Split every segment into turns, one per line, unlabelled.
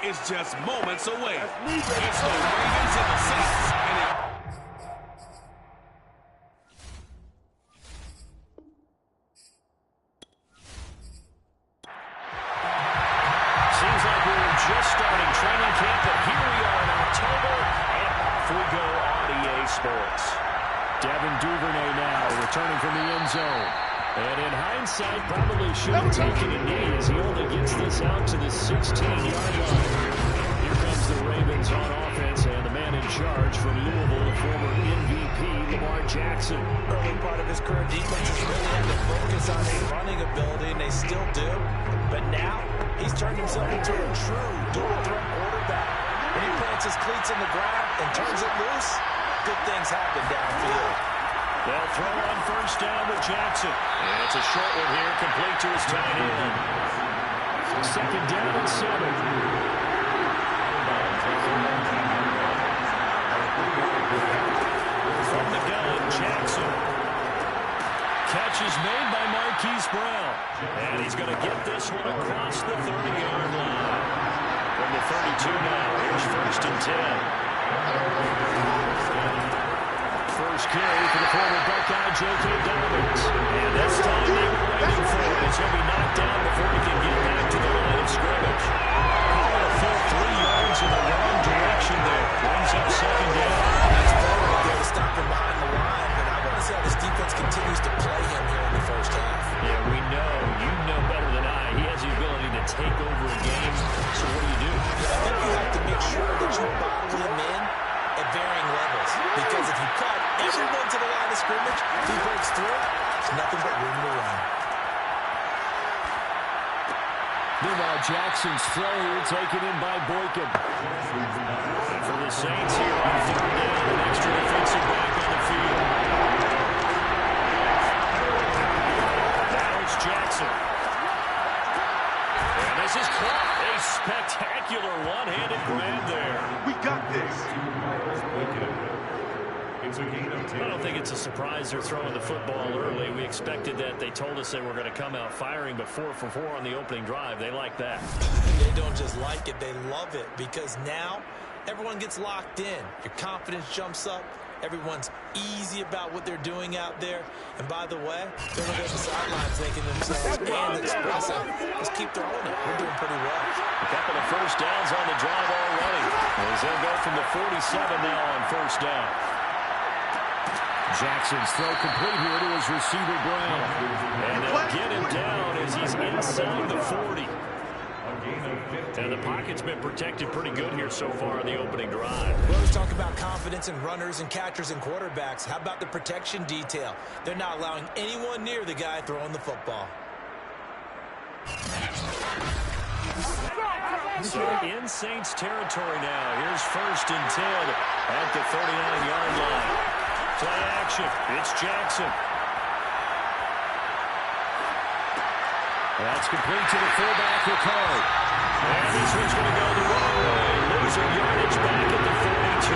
is just moments away. It's the Ravens and the Saints.
Seems like we were just starting training camp, but here we are in October, and off we go on EA Sports. Devin Duvernay now returning from the end zone. And in hindsight, probably should have taken a knee as he only gets this out to the 16-yard line. Here comes the Ravens on offense, and the man in charge from Louisville, the former MVP, Lamar Jackson.
Early part of his career, defenses really had to focus on his running ability, and they still do. But now, he's turned himself into a true dual-threat quarterback. When he plants his cleats in the ground and turns it loose, good things happen downfield.
They'll throw on first down with Jackson. And it's a short one here, complete to his tight end. Second down and 7. From the gun, Jackson. Catch is made by Marquise Brown. And he's going to get this one across the 30-yard line. From the 32 now, here's first and 10. First carry for the former Buckeye, J.K. Dobbins. And this time they were waiting for it as he'll be knocked down before he can get back to the line of scrimmage. Call a full 3 yards in the wrong direction there. Brings up second down.
Nice play right there to stop him behind the line, but I want to see how this defense continues to play him here in the first half.
Yeah, we know. You know better than I. He has the ability to take over a game. So what do?
I think you have to make sure that you bottle him in at varying levels, because if you cut everyone to the line of scrimmage, if he breaks through, there's nothing but room to run.
Meanwhile, Jackson's throw here taken in by Boykin. And for the Saints here on third down, an extra defensive back on the field. Now it's Jackson. And this is caught. A spectacular one-handed grab there.
We got this.
I don't think it's a surprise they're throwing the football early. We expected that. They told us they were going to come out firing, but 4 for 4 on the opening drive. They like that.
They don't just like it, they love it, because now everyone gets locked in. Your confidence jumps up. Everyone's easy about what they're doing out there. And by the way, they're looking at the sidelines thinking to themselves and expressing, just keep throwing it. We're doing pretty well.
A couple of first downs on the drive already. As they'll go from the 47 now on first down. Jackson's throw complete here to his receiver, Brown. And they'll get him down as he's inside the 40. And the pocket's been protected pretty good here so far in the opening drive.
We always talk about confidence in runners and catchers and quarterbacks. How about the protection detail? They're not allowing anyone near the guy throwing the football.
So in Saints territory now. Here's first and 10 at the 39-yard line. Play action. It's Jackson. That's complete to the fullback, Ricard. And this one's going to go the wrong way. Losing yardage back at the 42.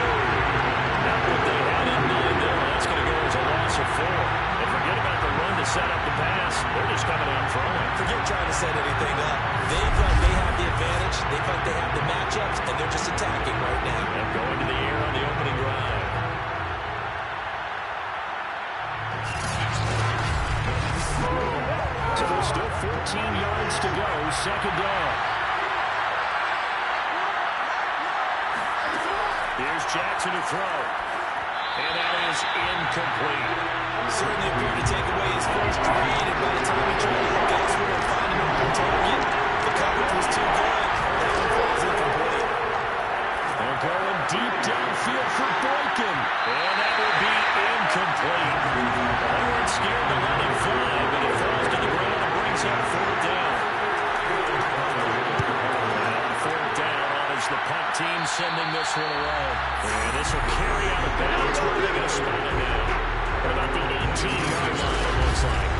Not what they had in mind there. That's going to go as a loss of 4. And forget about the run to set up the pass. They're just coming out throwing.
Forget trying to set anything up. They feel like they have the advantage. They feel like they have the matchups, and they're just attacking right now.
And going to the air on the opening drive. So there's still 14 yards to go. Second down. Here's Jackson to throw. And that is incomplete.
Certainly appeared to take away his first read, and by the time he tried to look elsewhere and find an open target, the coverage was too good. That one falls incomplete.
They're going deep downfield for Boykin. And that will be incomplete. They weren't scared to let him fly, but it falls to the ground and brings up fourth down. And fourth down honors the punt team sending this one away. And this will carry out of bounds. Where are they going to spot it now? What about the 18-yard line, it looks like?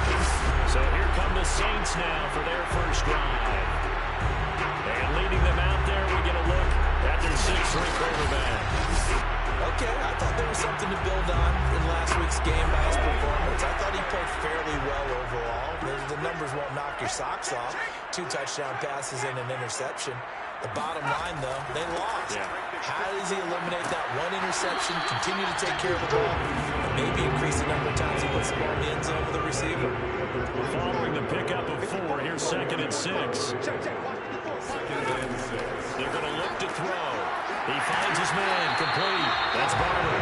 So here come the Saints now for their first drive. And leading them out there, we get a look at their 6'3" quarterback.
Okay, I thought there was something to build on in last week's game by his performance. I thought he played fairly well overall. The numbers won't knock your socks off. 2 touchdown passes and an interception. The bottom line, though, they lost. Yeah. How does he eliminate that one interception, continue to take care of the ball, and maybe increase the number of times he puts the ball in the end zone with the receiver?
Following the pickup of 4, here's 2nd and 6. They're going to look to throw. He finds his man, complete. That's Barber.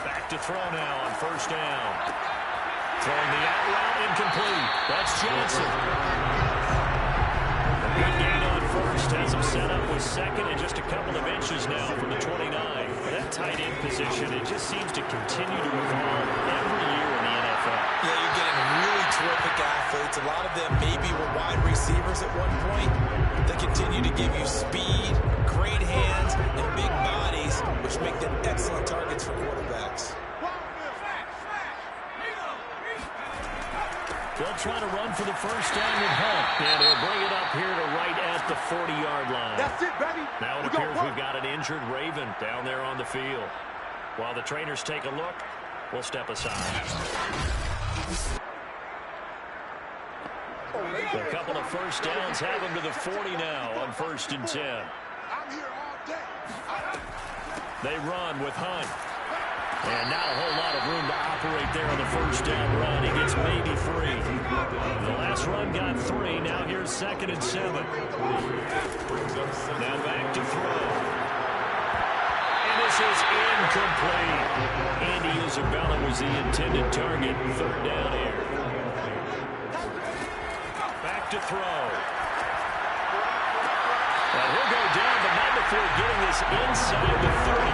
Back to throw now on 1st down. Throwing the out route, incomplete. That's Johnson. A good gain on 1st. Has him set up with 2nd and just a couple of inches now from the 29. That tight end position, it just seems to continue to evolve every year in the NFL.
Yeah, you're getting really terrific athletes. A lot of them maybe were wide receivers at one point. They continue to give you speed, great hands, and big bodies, which make them excellent targets for quarterbacks.
They'll try to run for the 1st down with Hunt. And he'll bring it up here to right at the 40-yard line.
That's it, baby.
Now it appears we've got an injured Raven down there on the field. While the trainers take a look, we'll step aside. A couple of 1st downs have them to the 40 now on 1st and 10.
I'm here all day.
They run with Hunt. And not a whole lot of room to operate there on the 1st down run. He gets maybe 3. The last run got 3. Now here's 2nd and 7. Now back to throw. And this is incomplete. Andy Isabella was the intended target. 3rd down here. Back to throw. Well, he'll go down, but not before getting this inside the 30.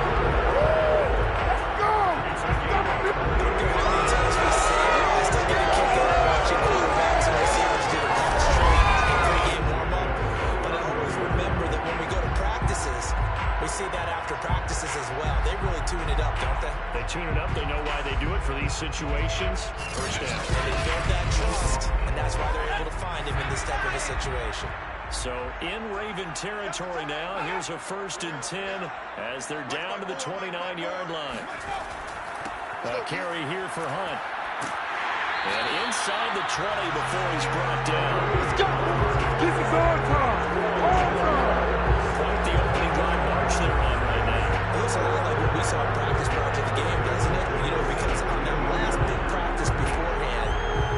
See that after practices as well. They really tune it up, don't they?
They tune it up. They know why they do it for these situations. 1st down.
And they build that trust, and that's why they're able to find him in this type of a situation.
So in Raven territory now, here's a 1st and 10 as they're down to the 29-yard line. A carry here for Hunt. And inside the 20 before he's brought down.
Let's go! This is our time! Our time!
Quite the opening line march they're on right now.
It looks a lot like what we saw in practice prior to the game, doesn't it? You know, because on that last big practice beforehand,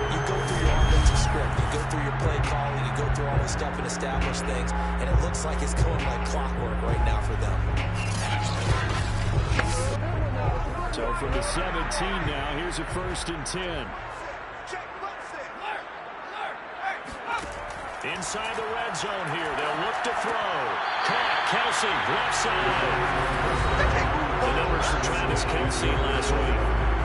you go through your offensive script, you go through your play calling, you go through all this stuff and establish things, and it looks like it's going like clockwork right now for them.
So from the 17 now, here's a 1st and 10. Inside the red zone here. They'll look to throw. Caught. Kelsey, left side. The numbers for Travis Kelsey last week.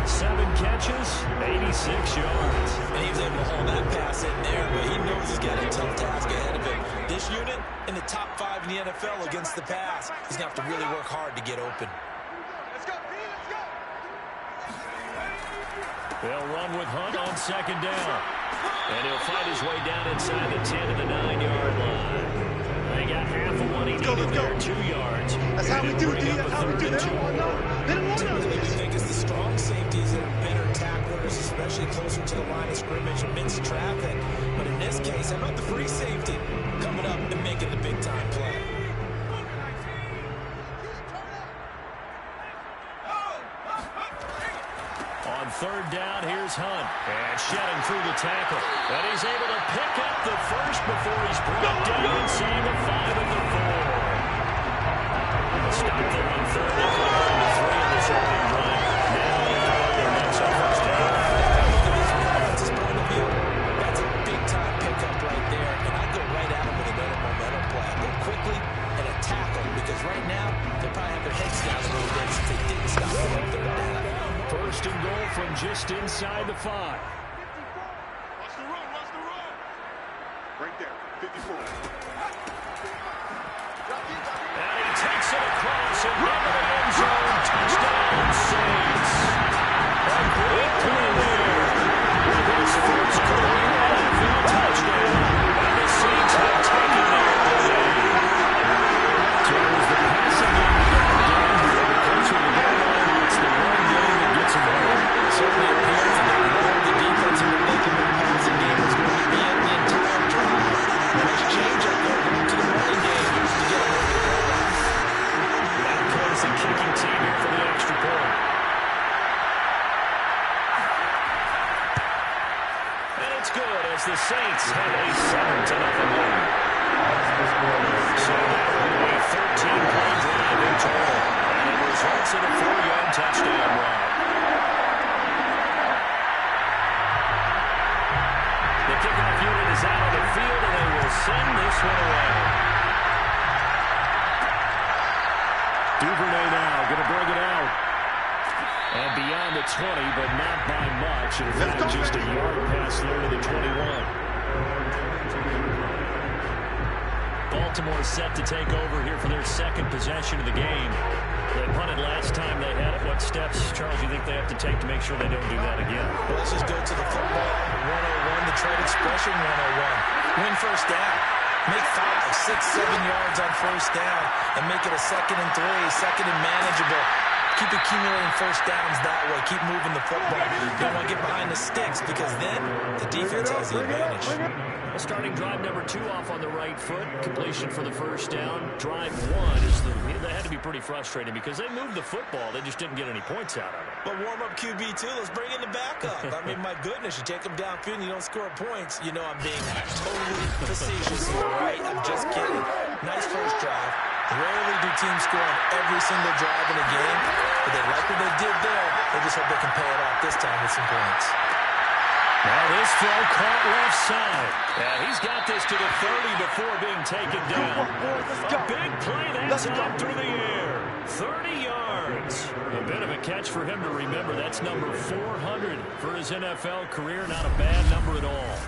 7 catches, 86 yards.
And he was able to hold that pass in there, but he knows he's got a tough task ahead of him. This unit in the top 5 in the NFL against the pass. He's going to have to really work hard to get open.
Let's go, P, let's go.
They'll run with Hunt on 2nd down. And he'll fight his way down inside the 10 to the 9-yard line. They got half of what he needed there, 2 yards.
That's how we do, D. That's how we do. They don't want to.
Typically, we think it's the strong safeties that are better tacklers, especially closer to the line of scrimmage amidst traffic. But in this case, how about the free safety coming up and making the big-time play?
On 3rd down, here's Hunt. And shedding through the tackle. And he's able to pick up the 1st before he's brought down inside the 5 of the 4. Stop there on 3rd down. The 3 in this opening drive. Now they're next on 1st down.
Offense's point of view, that's a big-time pickup right there. And I go right at him with another momentum play. Go quickly and attack them, because right now they probably have their heads down a little bit since they didn't stop them on 3rd down.
1st and goal from just inside the 5.
Watch the run, watch the run. Right there, 54.
And he takes it across and into the end zone. Touchdown, Saints. A great play it's good as the Saints have a 7-0 lead. So that will be a 13-play drive in total, and it results in a 4-yard touchdown run. The kickoff unit is out on the field, and they will send this one away. Duvernay now going to bring it out. And beyond the 20, but not by much. In fact, just a yard pass there to the 21. Baltimore set to take over here for their second possession of the game. They punted last time they had it. What steps, Charles, you think they have to take to make sure they don't do that again?
Well, let's just go to the football 101, the trade expression 101. Win first down. Make 5, 6, 7 yards on first down and make it a 2nd and 3, 2nd and manageable. Keep accumulating first downs that way. Keep moving the football. You don't want to get behind the sticks because then the defense has the advantage.
Well, starting drive number 2 off on the right foot. Completion for the first down. Drive 1 that had to be pretty frustrating because they moved the football. They just didn't get any points out of it.
But warm-up QB, too. Let's bring in the backup. I mean, my goodness, you take them downfield and you don't score points. You know I'm being totally facetious here, right? I'm just kidding. Nice first drive. Rarely do teams score on every single drive in a game, but they like what they did there. They just hope they can pay it off this time with some points.
Now this throw caught left side. Yeah, he's got this to the 30 before being taken down. A big play that time through the air. 30 yards. A bit of a catch for him to remember. That's number 400 for his NFL career. Not a bad number at all.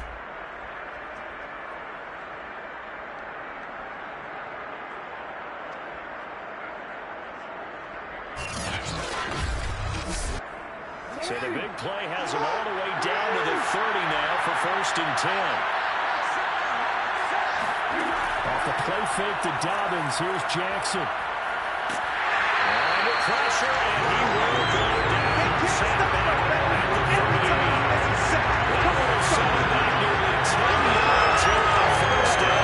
So the big play has him all the way down to the 30 now for 1st and 10. Off the play fake to Dobbins. Here's Jackson. And the pressure, and he will go down. Set back at the 38. That would have set him back nearly 10 yards here on 1st down.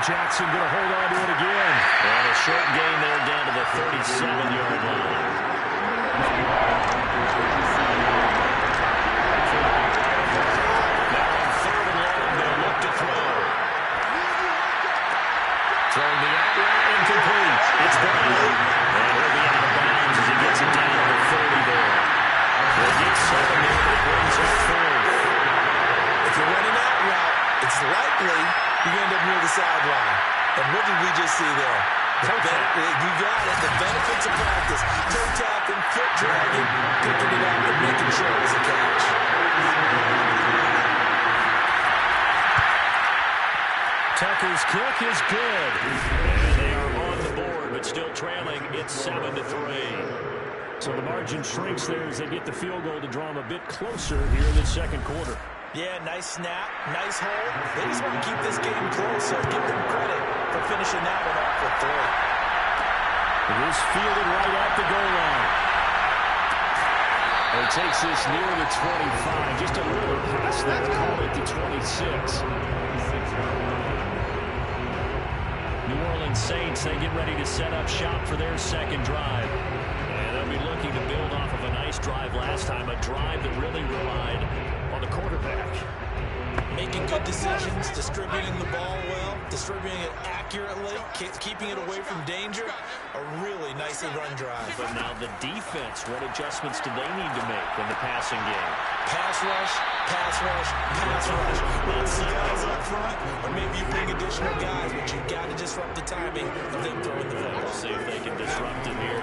Jackson going to hold on to it again. And a short gain there down to the 37-yard line. Now on 3rd and long, they'll look to throw. Throwing the out route, incomplete. It's Brown. And he'll be out of bounds as he gets it down to the 30 there. He'll get 7 there, but brings up 4th.
If you're running out route, it's likely you end up near the sideline. And what did we just see there? You got it. The benefits of practice. Toe tapping, foot dragging, picking it up and making sure it was a catch.
Tucker's kick is good. And they are on the board, but still trailing. It's 7-3. So the margin shrinks there as they get the field goal to draw them a bit closer here in the second quarter.
Yeah, nice snap, nice hold. They just want to keep this game close, so give them credit for finishing that one off with 3.
It is fielded right at the goal line. And it takes this near the 25, just a little past that, call it the 26. New Orleans Saints, they get ready to set up shop for their second drive. And they'll be looking to build off of a nice drive last time, a drive that really relied on the quarterback.
Making good decisions, distributing the ball well, distributing it accurately, keeping it away from danger. A really nicely run drive.
But now the defense, what adjustments do they need to make in the passing game?
Pass rush, pass rush, pass rush. Lots of guys up front, or maybe you bring additional guys, but you've got to disrupt the timing of them throwing the ball.
We'll see if they can disrupt it here.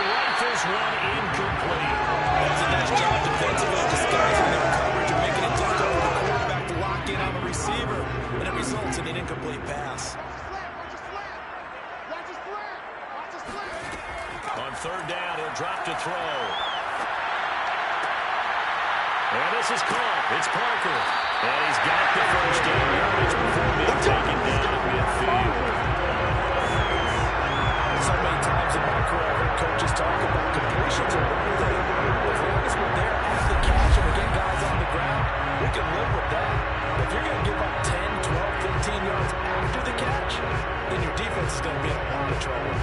Rifles one incomplete.
That's a nice job defensively, disguising their coverage and making it difficult for the quarterback to lock in on the receiver. receiver, and it results in an incomplete pass.
On third down, he'll drop to throw. And this is caught. It's Parker. And he's got the first down yardage before being taken down at midfield.
So many times in my career, I've heard coaches talk about completions are one thing. As long as we're there at the catch and we get guys on the ground, we can live with that. If you're going to give up 10, 12, 15 yards after the catch, then your defense is going to be in a lot of trouble.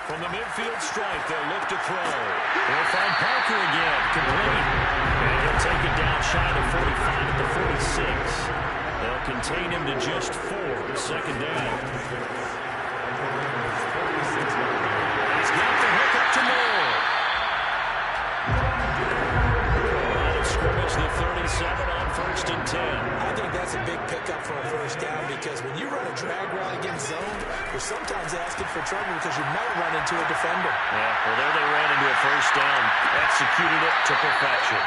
From the midfield stripe, they'll look to throw. They'll find Parker again, complete. And he'll take it down shy of 45 at the 46. They'll contain him to just 4. Second down. He's got the hook up to Moore. Line of scrimmage, the 37 on 1st and 10.
I think that's a big pickup for a first down because when you run a drag route against zone, you're sometimes asking for trouble because you might run into a defender.
Yeah, well, there they ran into a first down. Executed it to perfection.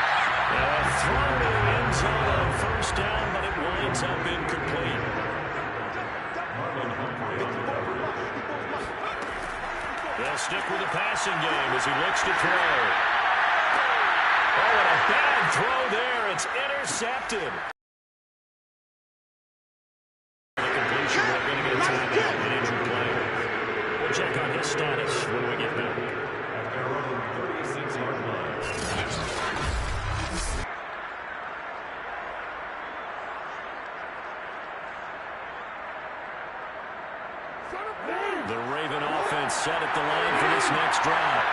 Now a throw to the end zone on first down, but it winds up incomplete. They'll stick with the passing game as he looks to throw. Oh, and a bad throw there. It's intercepted. The completion, we're going to get a timeout, an injured player. We'll check on his status when we get back. The Raven offense set at the line for this next drive.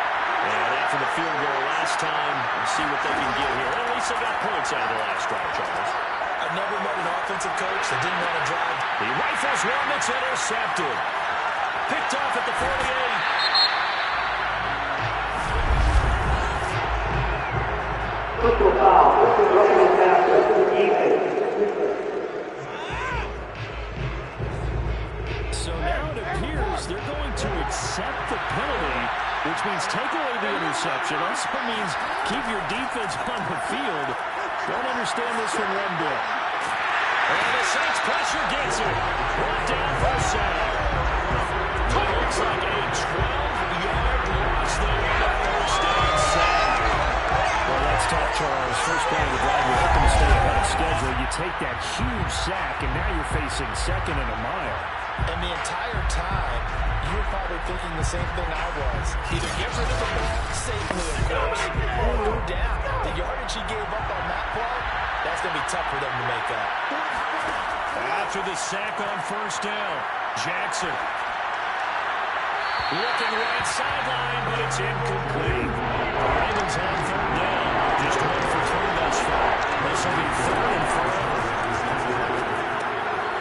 And after the field goal last time, we'll see what they can get here. At least they got points out of the last drive, Charles.
I've never met an offensive coach that didn't want to drive.
He rifles one that's intercepted. Picked off at the 48.
Football foul. Football roughing passer. Defense.
So now it appears they're going to accept the penalty, which means take away the interception. Also means keep your defense on the field. Don't understand this from one bit. And the Saints pressure gets it. Brought down for a sack. It looks like a 12-yard loss there on the first down sack. Well, that's tough, Charles. First play of the drive, you're hoping to stay ahead of schedule. You take that huge sack, and now you're facing 2nd and a mile.
And the entire time, you're probably thinking the same thing I was. Either get rid of the ball safely, of course, or go down. The yardage he gave up on that play, that's going to be tough for them to make up.
After the sack on first down, Jackson. Looking right sideline, but it's incomplete. Ravens on third down. Just 1 for 3 thus far. This will be 3rd and 4.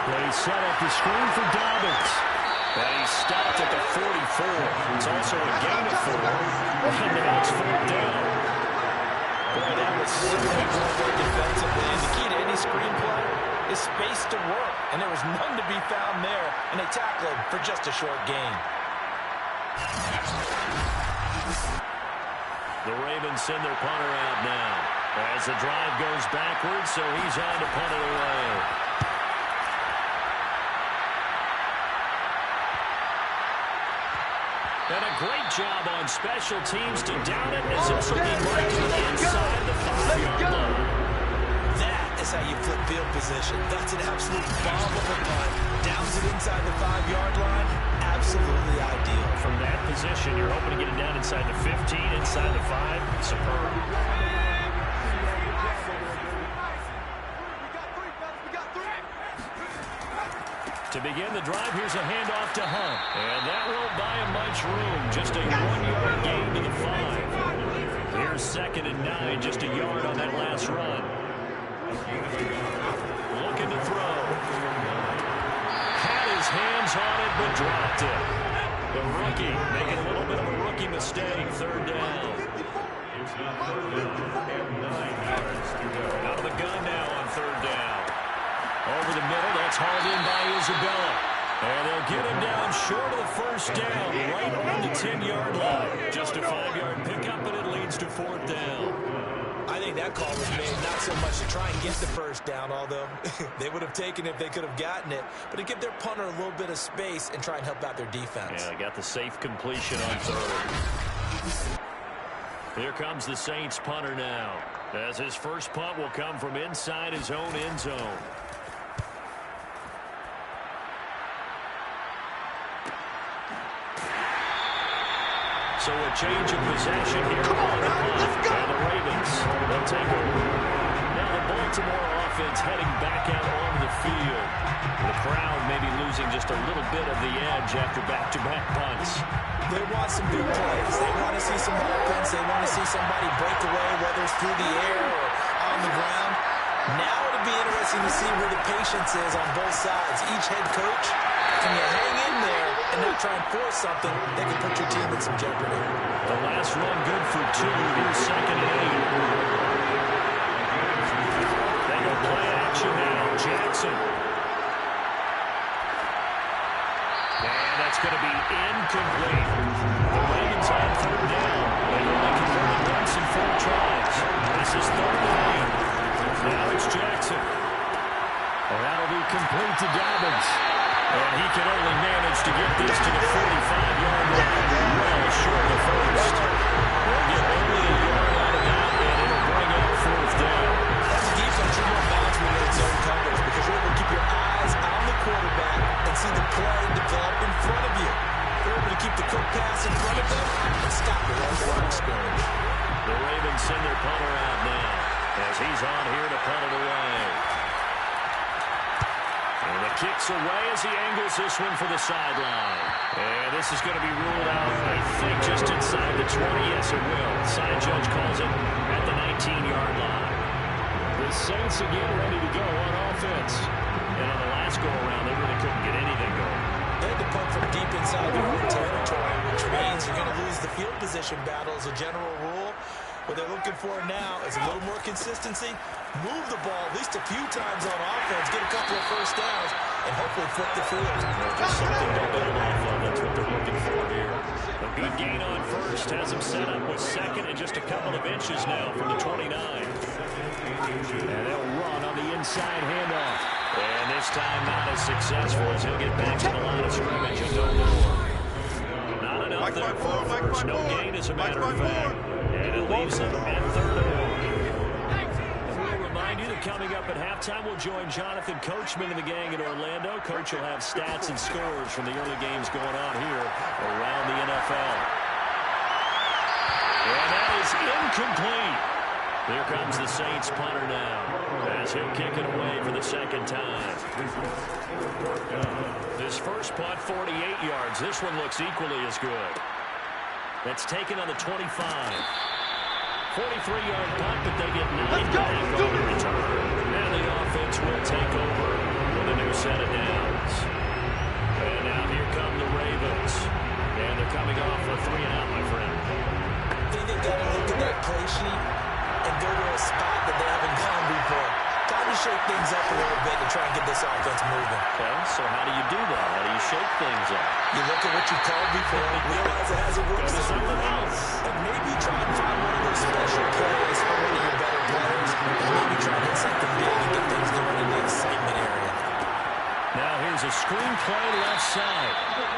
They set up the screen for Dobbins. And he stopped at the 44. It's also a gain of 4. And now it's 4th down.
Boy, that was so good defensively. And the key to any screenplay is space to work. And there was none to be found there. And they tackled him for just a short gain.
The Ravens send their punter out now. As the drive goes backwards, so he's on to punt it away. And a great job on special teams to down it as this will be marked inside the 5-yard line.
That is how you flip field position. That's an absolute bomb of a punt. Downs it inside the 5-yard line. Absolutely ideal.
From that position, you're hoping to get it down inside the 15, inside the 5. Superb. To begin the drive, here's a handoff to Hunt. And that won't buy him much room. Just a 1-yard gain to the 5. Here's 2nd and 9, just a yard on that last run. Looking to throw. Had his hands on it, but dropped it. The rookie making a little bit of a rookie mistake. 3rd down. Out of the gun now on 3rd down. Over the middle, that's hauled in by Isabella. And they'll get him down short of the first down, right on the 10-yard line. Just a 5-yard pickup, and it leads to 4th down.
I think that call was made not so much to try and get the first down, although they would have taken it if they could have gotten it, but to give their punter a little bit of space and try and help out their defense.
Yeah, got the safe completion on 3rd. Here comes the Saints punter now, as his first punt will come from inside his own end zone. So a change of possession here on the punt. And the Ravens will take over. Now the Baltimore offense heading back out onto the field. The crowd maybe losing just a little bit of the edge after back-to-back punts.
They want some big plays. They want to see some offense. They want to see somebody break away, whether it's through the air or on the ground. Now it'll be interesting to see where the patience is on both sides. Each head coach, can you hang in there and not try and force something that can put your team in some jeopardy?
The last run good for 2. Here's 2nd and 8. They go play action now. Jackson. And that's going to be incomplete. The Ravens on 3rd down. They've only converted once in 4 tries. This is 3rd and 8. Now it's Jackson. And that'll be complete to Dobbins. And he can only manage to get this to the 45-yard line. Well short of first. They'll get only a yard out of that, and it'll bring up 4th down.
That's a defense you want balance when you're in zone coverage, because you're able to keep your eyes on the quarterback and see the play develop in front of you. You're able to keep the quick pass in front of them and stop the run scrimmage.
The Ravens send their punter out now, as he's on here to punt it away. And the kick's away as he angles this one for the sideline. And this is going to be ruled out, I think, just inside the 20. Yes, it will. Side judge calls it at the 19-yard line. The Saints again ready to go on offense. And on the last go-around, they really couldn't get anything going.
They had to punt from deep inside their own territory, which means you're going to lose the field position battle as a general rule. What they're looking for now is a little more consistency, move the ball at least a few times on offense, get a couple of first downs, and hopefully flip the field.
Just something to build off of. That's what they're looking for here. A good gain on first has him set up with 2nd and just a couple of inches now from the 29. And they'll run on the inside handoff. And this time not as successful as he'll get back to the line of scrimmage and no more. Not enough there for a first. No gain, as a matter of fact. And it leaves them at 3rd and 1. And we'll remind you that coming up at halftime, we'll join Jonathan Coachman and the gang in Orlando. Coach will have stats and scores from the early games going on here around the NFL. And that is incomplete. Here comes the Saints punter now, as he'll kick it away for the 2nd time. This first punt, 48 yards. This one looks equally as good. That's taken on the 25. 43-yard punt, but they get 9 back on the return. And the offense will take over with a new set of downs. And now here come the Ravens. And they're coming off a 3-and-out, my friend.
I think they've got to look at that play sheet and go to a spot that they haven't gone before. Time to shake things up a little bit to try and get this offense moving.
Okay, so how do you do that? How do you shake things up?
You look at what you called before, realize it hasn't worked
Go to something else.
and maybe try and find one of those special plays from one of your better players, and maybe try and hit something big and get things going in the excitement area.
Now here's a screen play left side.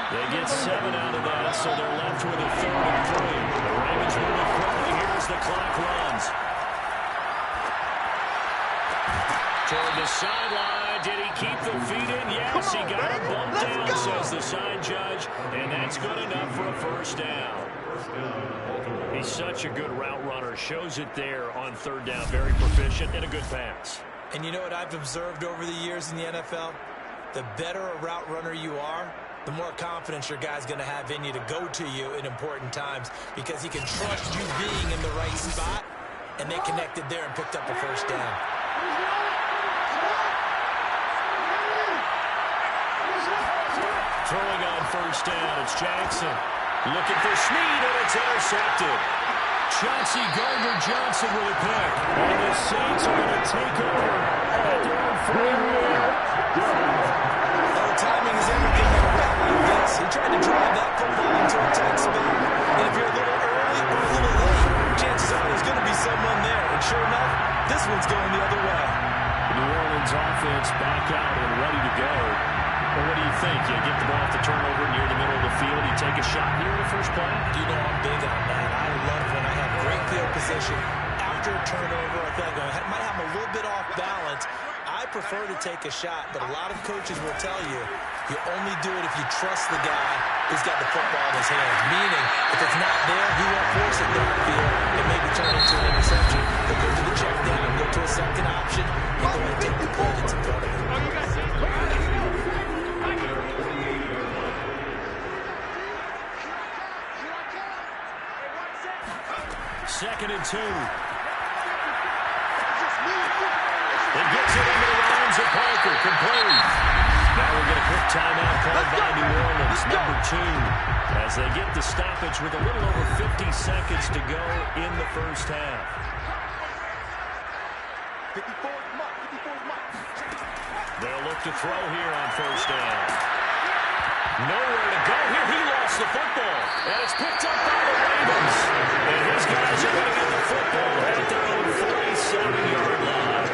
They get 7 out of that, so they're left with a 3rd and 3. The Ravens moving quickly here as the clock runs. Toward the sideline. Did he keep the feet in? Yes, he got a bump down, says the side judge, and that's good enough for a first down. He's such a good route runner. Shows it there on 3rd down. Very proficient and a good pass.
And you know what I've observed over the years in the NFL? The better a route runner you are, the more confidence your guy's going to have in you to go to you in important times, because he can trust you being in the right spot, and they connected there and picked up a first down.
Throwing on first down, it's Jackson. Looking for Snead, and it's intercepted. Chauncey Gardner-Johnson with a pick. And the Saints are going to take over at their own 40.
Timing is everything. He tried to drive that football into a tight spot. And if you're a little early or a little late, chances are there's going to be someone there. And sure enough, this one's going the other way.
The New Orleans offense back out and ready to go. Well, what do you think? You get the ball off the turnover near the middle of the field. You take a shot here in the first play?
You know I'm big on that. I love when I have great field position. After a turnover, I feel like I might have a little bit off balance. I prefer to take a shot, but a lot of coaches will tell you, you only do it if you trust the guy who's got the football in his hands. Meaning, if it's not there, he won't force it downfield and maybe turn it into an interception. He'll go to the check down, go to a second option, and go and take the play that's in front of him.
Second and 2. It gets it into the hands of Parker. Complete. Now we'll get a quick timeout called by New Orleans, number 2, as they get the stoppage with a little over 50 seconds to go in the first half. They'll look to throw here on first down. Nowhere to go here. He lost the football, and it's picked up by the Ravens. And his guys are going to get the football at their own 47-yard line.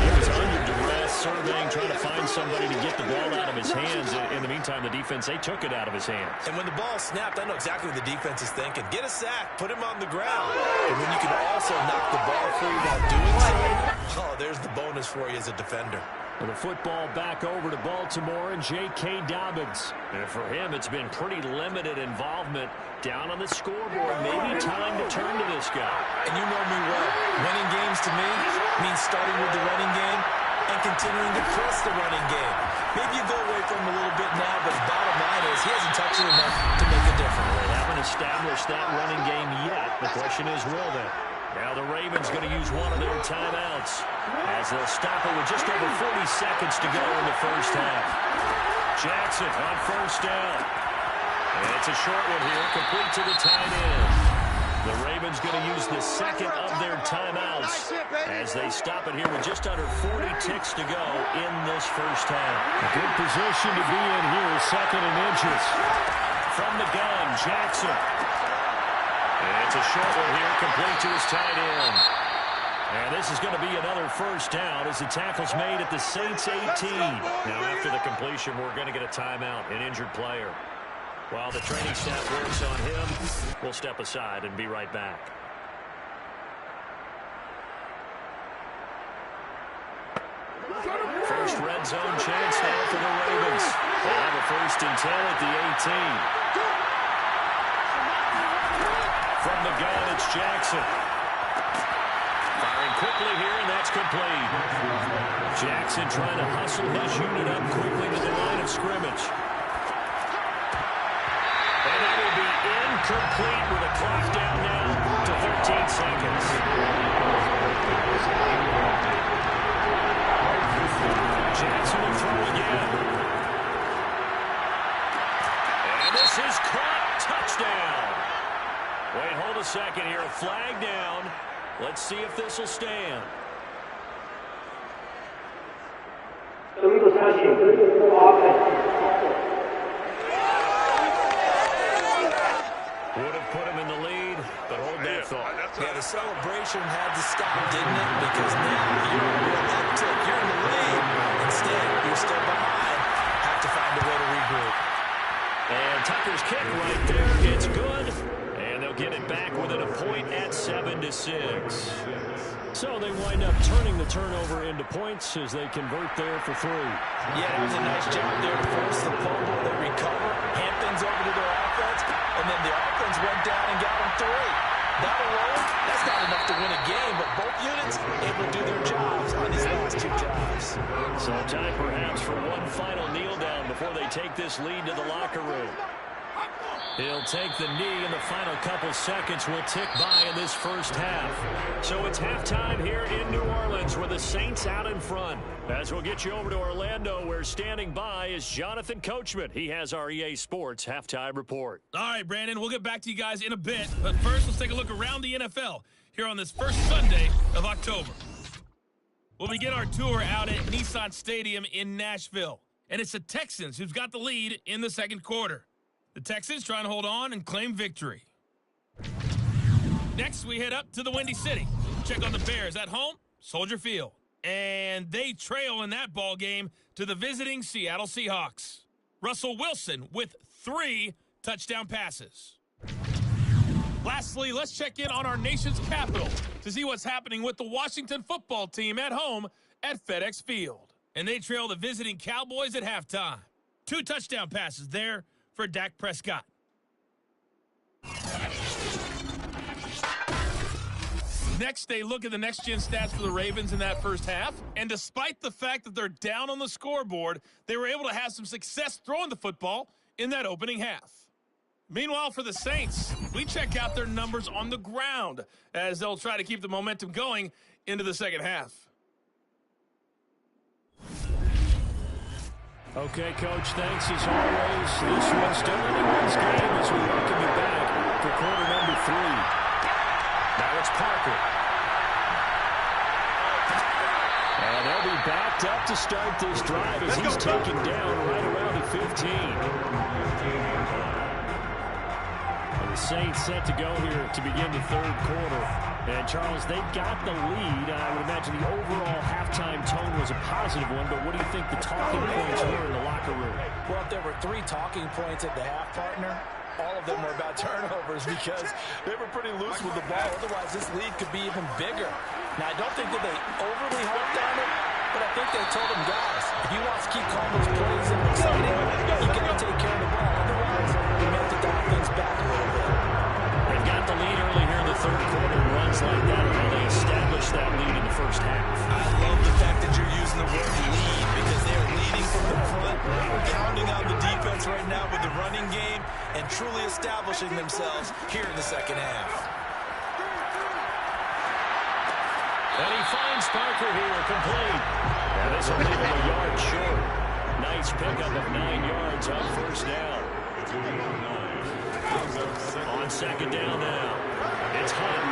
He was under duress, surveying, trying to find somebody to get the ball out of his hands. In the meantime, the defense, they took it out of his hands.
And when the ball snapped, I know exactly what the defense is thinking. Get a sack, put him on the ground. And when you can also knock the ball free while doing so, oh, there's the bonus for you as a defender.
With the football back over to Baltimore and J.K. Dobbins. And for him, it's been pretty limited involvement down on the scoreboard. Maybe time to turn to this guy.
And you know me well. Winning games to me means starting with the running game and continuing to press the running game. Maybe you go away from him a little bit now, but the bottom line is he hasn't touched it enough to make a difference.
They haven't established that running game yet. The question is, will they? Now the Ravens going to use one of their timeouts as they'll stop it with just over 40 seconds to go in the first half. Jackson on first down. And it's a short one here, complete to the tight end. The Ravens going to use the second of their timeouts as they stop it here with just under 40 ticks to go in this first half. A good position to be in here, second and inches. From the gun, Jackson. And it's a short one here, complete to his tight end. And this is going to be another first down as the tackle's made at the Saints 18. Now after the completion, we're going to get a timeout, an injured player. While the training staff works on him, we'll step aside and be right back. First red zone chance now for the Ravens. They'll have a 1st and 10 at the 18. From the gun, it's Jackson. Firing quickly here, and that's complete. Jackson trying to hustle his unit up quickly to the line of scrimmage. And that will be incomplete with a clock down now to 13 seconds. Jackson will throw again. And this is caught. Touchdown. Wait, hold a second here. A flag down. Let's see if this will stand.
Illegal touching. Offense.
Would have put him in the lead, but hold that thought.
Yeah, the celebration had to stop, didn't it? Because now you're in a real uptick. You're in the lead. Instead, you're still behind. Have to find a way to regroup.
And Tucker's kick right there. It's good. And they'll get it back within a point at 7-6. So they wind up turning the turnover into points as they convert there for 3.
Yeah, it was a nice job there to force the fumble. They recover, hand things over to their offense, and then the offense went down and got them 3. That alone, that's not enough to win a game, but both units able to do their jobs on these last 2 drives.
So time perhaps for one final kneel down before they take this lead to the locker room. He'll take the knee, and the final couple seconds will tick by in this first half. So it's halftime here in New Orleans with the Saints out in front. As we'll get you over to Orlando, where standing by is Jonathan Coachman. He has our EA Sports halftime report.
All right, Brandon, we'll get back to you guys in a bit. But first, let's take a look around the NFL here on this first Sunday of October. We'll begin our tour out at Nissan Stadium in Nashville. And it's the Texans who've got the lead in the second quarter. The Texans trying to hold on and claim victory. Next, we head up to the Windy City. Check on the Bears at home, Soldier Field. And they trail in that ball game to the visiting Seattle Seahawks. Russell Wilson with 3 touchdown passes. Lastly, let's check in on our nation's capital to see what's happening with the Washington football team at home at FedEx Field. And they trail the visiting Cowboys at halftime. 2 touchdown passes there for Dak Prescott. Next, they look at the next-gen stats for the Ravens in that first half. And despite the fact that they're down on the scoreboard, they were able to have some success throwing the football in that opening half. Meanwhile, for the Saints, we check out their numbers on the ground as they'll try to keep the momentum going into the second half.
Okay, Coach, thanks as always. This one's still anyone's game as we welcome you back for quarter number 3. Now it's Parker. And they'll be backed up to start this drive as he's taken down right around the 15. And the Saints set to go here to begin the third quarter. And, Charles, they've got the lead. I would imagine the overall halftime tone was a positive one, but what do you think the talking points were in the locker room?
Well, if there were 3 talking points at the half, partner, all of them were about turnovers because they were pretty loose with the ball. Otherwise, this lead could be even bigger. Now, I don't think that they overly harped on it, but I think they told them, guys, if you want to keep calling those plays and exciting, you got to take care of the ball. Otherwise, you may have to dial things back a little bit.
They've got the lead early here in the third quarter. Runs like that are how they establish that lead in the first half.
I love the fact that you're using the word lead because they are leading from the front, pounding on the defense right now with the running game, and truly establishing themselves here in the second half.
And he finds Parker here, complete. And this will leave him a yard short. Nice pickup of 9 yards on first down. On second down now, it's Hunt.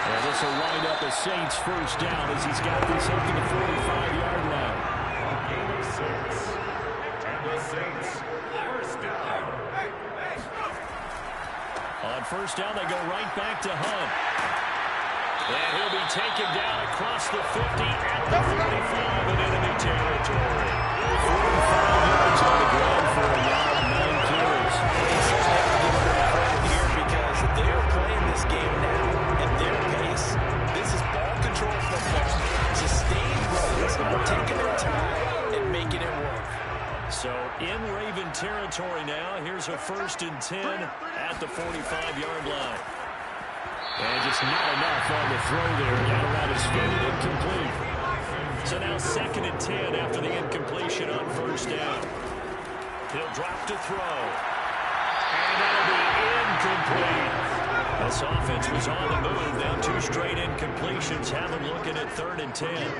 And this will wind up a Saints first down as he's got this up to the 45-yard line.
Game of 6. And the Saints first down.
On first down, they go right back to Hunt. And he'll be taken down across the 50 at the 45 in enemy territory. 45 yards on the ground for a yard, 9 carries.
Here because they're playing this game now at their pace. This is ball control football. Sustained runs, taking their time and making it work.
So in Raven territory now, here's a 1st and 10 at the 45-yard line. And just not enough on the throw there. Got around his feet and incomplete. So now 2nd and 10 after the incompletion on first down. He'll drop to throw. And that'll be incomplete. This offense was on the move. Now 2 straight incompletions. Have him looking at 3rd and 10. He'll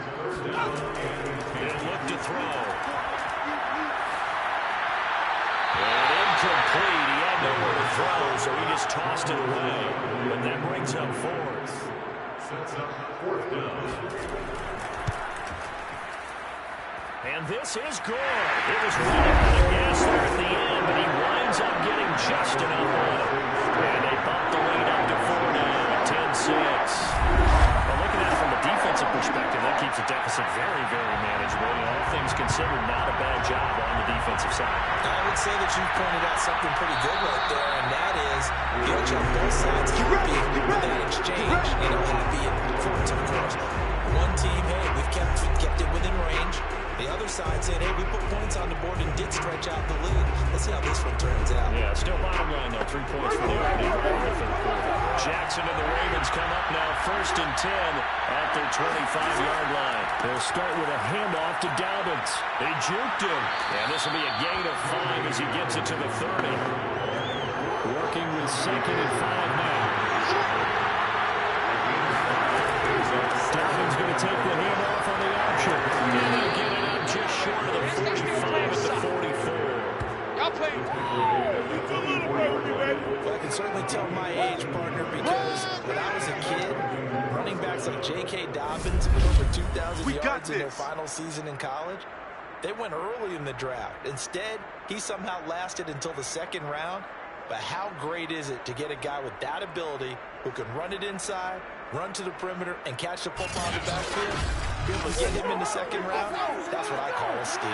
look to throw. And incomplete. He had nowhere to throw, so he just tossed it away. But that brings up 4th.
Sets up 4th down.
And this is good. It was running out of gas there at the end, but he winds up getting just enough on it. And they bump the lead up to 4 now, 10-6. Well, looking at it from a defensive perspective, that keeps the deficit very, very manageable. All things considered, not a bad job on the defensive side.
I would say that you pointed out something pretty good right there, and that is Coach on both sides happy with that exchange. You know, happy and important, of course. One team, hey, we've kept it within range. The other side saying, hey, we put points on the board and did stretch out the lead. Let's see how this one turns out.
Yeah, still bottom line, though. 3 points for the opening drive in the third quarter. Jackson and the Ravens come up now 1st and 10 at their 25-yard line. They'll start with a handoff to Dobbins. They juked him. And this will be a gain of 5 as he gets it to the 30. Working with 2nd and 5 now. Dobbins going to take the handoff on the option. And they'll get it up just short of the 45 at the 44.
Well, I can certainly tell my age, partner, because when I was a kid, running backs like J.K. Dobbins with over 2,000 yards in their final season in college, They went early in the draft. Instead, he somehow lasted until the second round. But how great is it to get a guy with that ability who can run it inside, run to the perimeter, and catch the football in the backfield? Be able to get him in the second round, that's what I call a steal.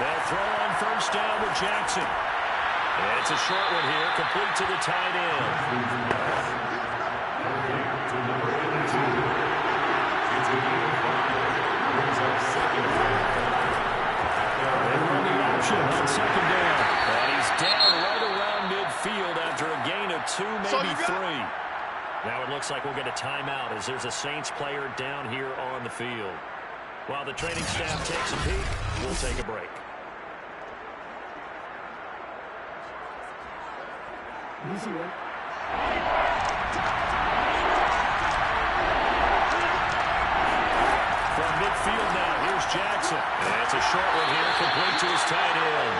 They'll throw on first down with Jackson. And it's a short one here, complete to the tight end. On second down. And he's down right around midfield after a gain of 2, maybe 3. Now it looks like we'll get a timeout as there's a Saints player down here on the field. While the training staff takes a peek, we'll take a break. From midfield now, here's Jackson. That's a short one here, complete to his tight end.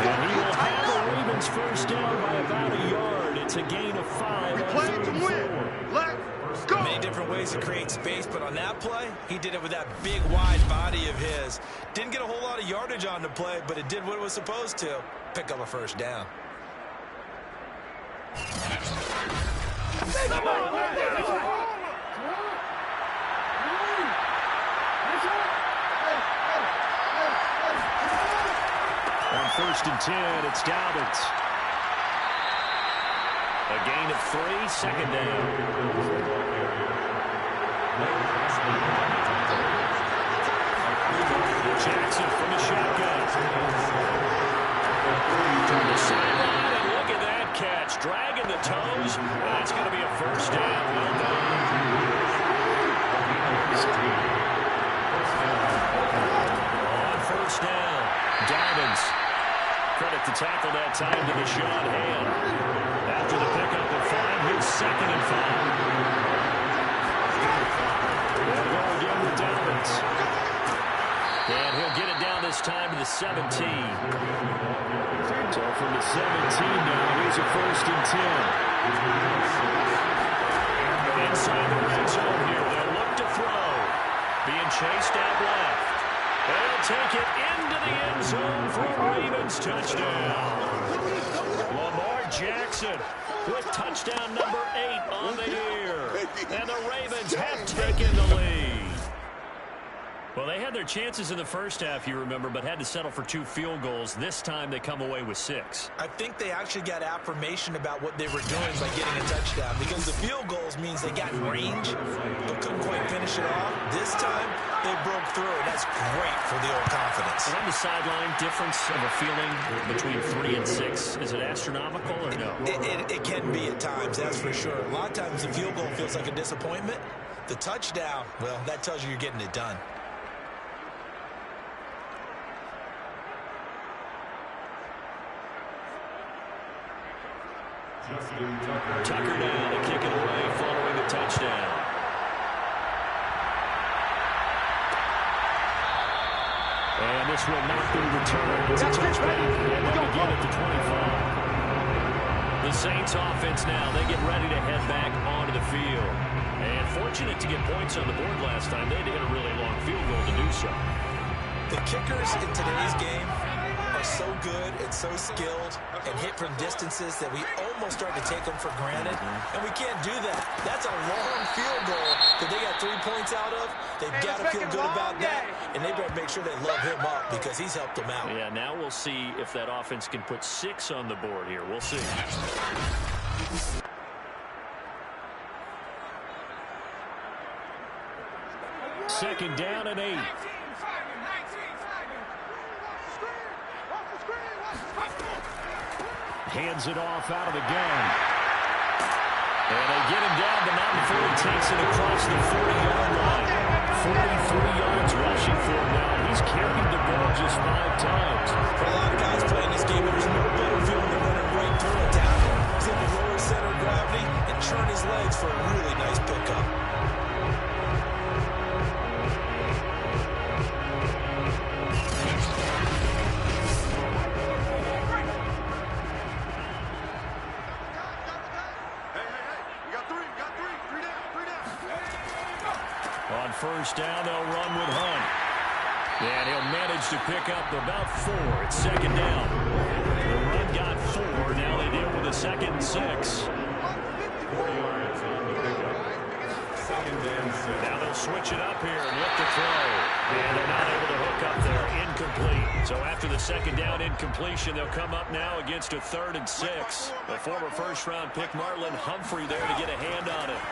And he will have the Ravens first down by about a yard. It's a gain of 5.
We playing to win. Let's go.
Many different ways to create space, but on that play, he did it with that big, wide body of his. Didn't get a whole lot of yardage on the play, but it did what it was supposed to. Pick up a first down.
On first and 10, it's Dobbins. A gain of 3, second down. Jackson from the shotgun. From the sideline, and look at that catch. Dragging the toes. That's going to be a first down. Well done. On first down, Dobbins. Credit to tackle that time to the Sean Hand. After the pickup of 5, here's second and 5. They'll go again with Dobbins. And he'll get it down this time to the 17. So from the 17 now, here's a first and 10. Inside the red zone here, they'll look to throw. Being chased out left. They'll take it into the end zone for a Ravens touchdown. Lamar Jackson with touchdown number 8 on the year. And the Ravens have taken the lead. Well, they had their chances in the first half, you remember, but had to settle for 2 field goals. This time they come away with 6.
I think they actually got affirmation about what they were doing by getting a touchdown, because the field goals means they got range but couldn't quite finish it off. This time they broke through, and that's great for the old confidence.
And on the sideline, difference of a feeling between 3 and 6, is it astronomical or no?
It can be at times, that's for sure. A lot of times the field goal feels like a disappointment. The touchdown, well, that tells you you're getting it done.
Tucker down to kick it away following the touchdown. And this will not be returned. It's a touchback. And they'll begin at the 25. The Saints offense now, they get ready to head back onto the field. And fortunate to get points on the board last time. They had to hit a really long field goal to do so.
The kickers in today's game are so good and so skilled and hit from distances that we almost start to take them for granted. And we can't do that. That's a long field goal that they got 3 points out of. They've got to feel good about that. And they better make sure they love him up because he's helped them out.
Yeah, now we'll see if that offense can put 6 on the board here. We'll see. Second down and 8. Hands it off out of the gun. And they get him down, but not before he takes it across the 40-yard line. 43 yards rushing for him now. He's carried the ball just 5 times.
For a lot of guys playing this game, there's no better feeling than running right through a tackle. He's able to lower his center of gravity and turn his legs for a really nice pickup.
first down, they'll run with Hunt. And he'll manage to pick up about 4. It's second down. The run got 4. Now they deal with a 2nd and 6. Now they'll switch it up here and look to throw. And they're not able to hook up there. Incomplete. So after the 2nd down incompletion, they'll come up now against a 3rd and 6. The former first-round pick Marlon Humphrey there to get a hand on it.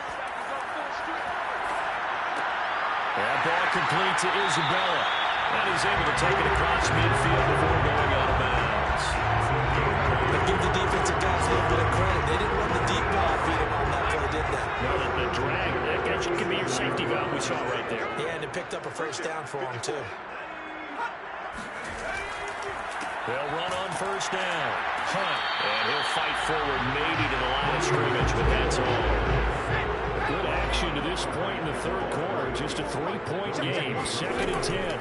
That ball complete to Isabella. And he's able to take it across midfield before going out of bounds.
But give the defensive guys a little bit of credit. They didn't run the deep ball feed him on that play, did they?
No, the drag, that could be your safety valve we saw right there.
Yeah, and it picked up a first down for him, too.
They'll run on first down. Hunt. And he'll fight forward maybe to the line of scrimmage, but that's all. Good action to this point in the 3rd quarter. Just a 3-point game. 2nd and 10.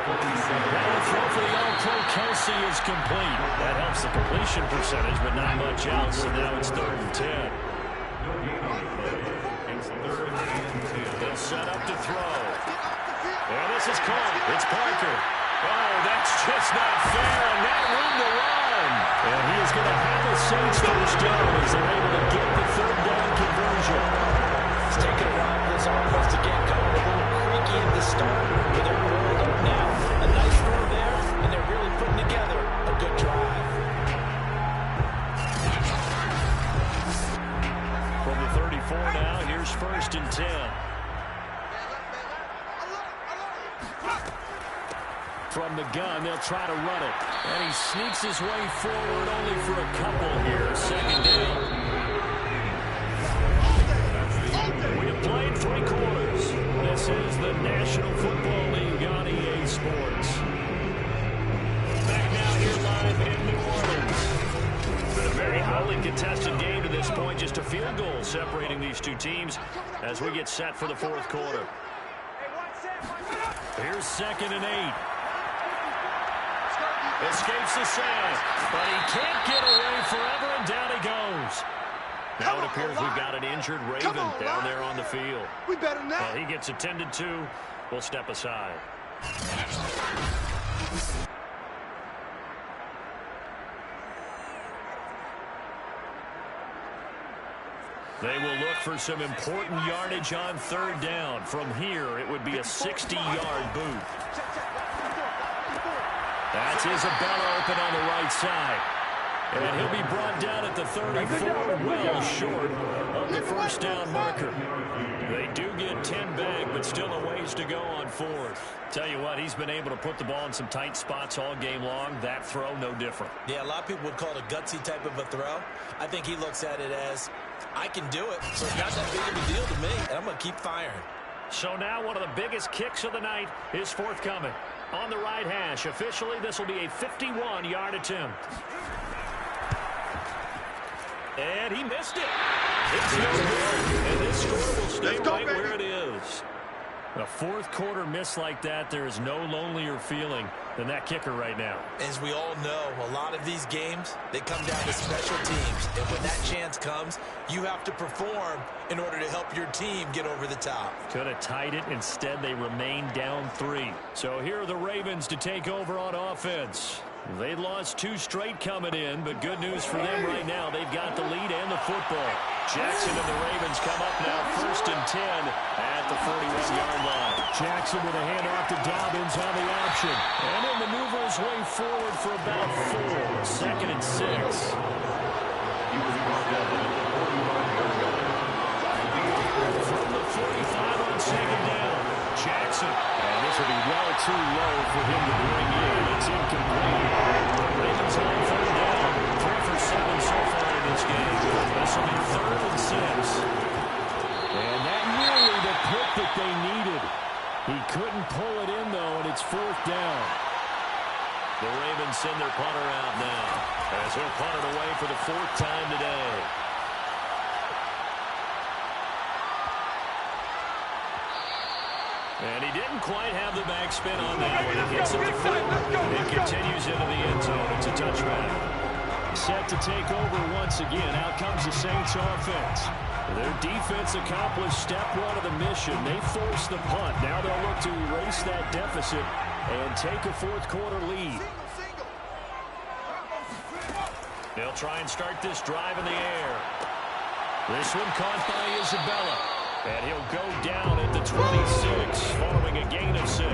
That throw for the All-Pro Kelsey is complete. That helps the completion percentage, but not much else. And now it's 3rd and 10. They'll set up to throw. And this is caught. It's Parker. Oh, that's just not fair, and that room to run. And he is going to have the Saints first down as they're able to get the 3rd down conversion.
It's taken a while for this offense to get going. A little creaky at the start, but they're rolled up now. A nice throw there, and they're really putting together a good drive.
From the 34 now, here's 1st and 10. From the gun, they'll try to run it. And he sneaks his way forward only for a couple here. 2nd down. We have played 3 quarters. This is the National Football League on EA Sports. Back now here live in New Orleans. It's been a very highly contested game to this point. Just a field goal separating these two teams as we get set for the 4th quarter. Here's 2nd and 8. Escapes the sack, but he can't get away forever, and down he goes. Now it appears we've got an injured Raven down there on the field.
We better than that.
He gets attended to. We'll step aside. They will look for some important yardage on 3rd down. From here, it would be a 60-yard boot. That's Isabella open on the right side. And he'll be brought down at the 34, well short of the first down marker. They do get 10 back, but still a ways to go on 4th. Tell you what, he's been able to put the ball in some tight spots all game long. That throw, no different.
Yeah, a lot of people would call it a gutsy type of a throw. I think he looks at it as, I can do it, so it's not that big of a deal to me, and I'm going to keep firing.
So now one of the biggest kicks of the night is forthcoming. On the right hash, officially this will be a 51-yard attempt. And he missed it. It's no good. And this score will stay right where it is. A 4th quarter miss like that, there is no lonelier feeling than that kicker right now.
As we all know, a lot of these games, they come down to special teams. And when that chance comes, you have to perform in order to help your team get over the top.
Could have tied it. Instead, they remain down 3. So here are the Ravens to take over on offense. They lost 2 straight coming in, but good news for them right now. They've got the lead and the football. Jackson and the Ravens come up now 1st and 10 at the 41-yard line. Jackson with a handoff to Dobbins on the option. And he'll maneuver his way forward for about 4. 2nd and 6. From the 45 on 2nd down, Jackson. And this will be well too low for him to bring in. It's incomplete. Ravens on 3rd down. 3 for 7 so far in this game. This will be 3rd and 6. And that nearly the pick that they needed. He couldn't pull it in, though, and it's 4th down. The Ravens send their punter out now as he'll punt it away for the 4th time today. And he didn't quite have the backspin on that one. He hits it to foot. It continues into the end zone. It's a touchback. Set to take over once again. Out comes the Saints offense. Their defense accomplished step one of the mission. They forced the punt. Now they'll look to erase that deficit and take a fourth quarter lead. They'll try and start this drive in the air. This one caught by Isabella. And he'll go down at the 26 following a gain of 6.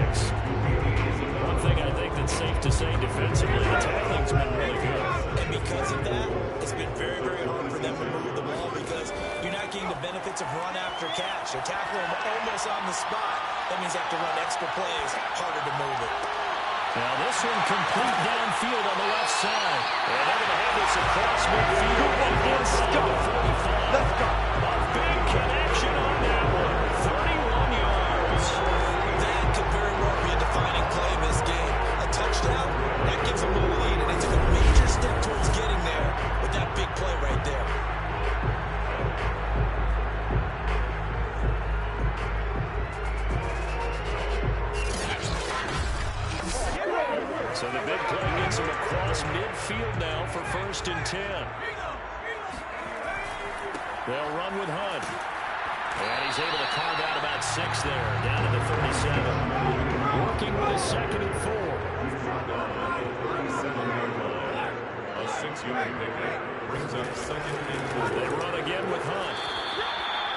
One thing I think that's safe to say defensively, the tackling's been really good.
And because of that, it's been very, very hard for them to move the ball because you're not getting the benefits of run after catch. They're tackling them almost on the spot. That means they have to run extra plays, harder to move it.
Now this one complete downfield on the left side. And they're going to have this across midfield and inside the 45.
Let's go.
A big connection on that one. 31 yards.
That could very well be a defining play in this game. A touchdown, that gives them a lead, and they took a major step towards getting there with that big play right there.
So the big play gets him across midfield now for 1st and 10. They'll run with Hunt. And he's able to carve out about 6 there, down to the 37. Working with a 2nd and 4.
A 6-yard pickup brings up 2nd and 4.
They run again with Hunt.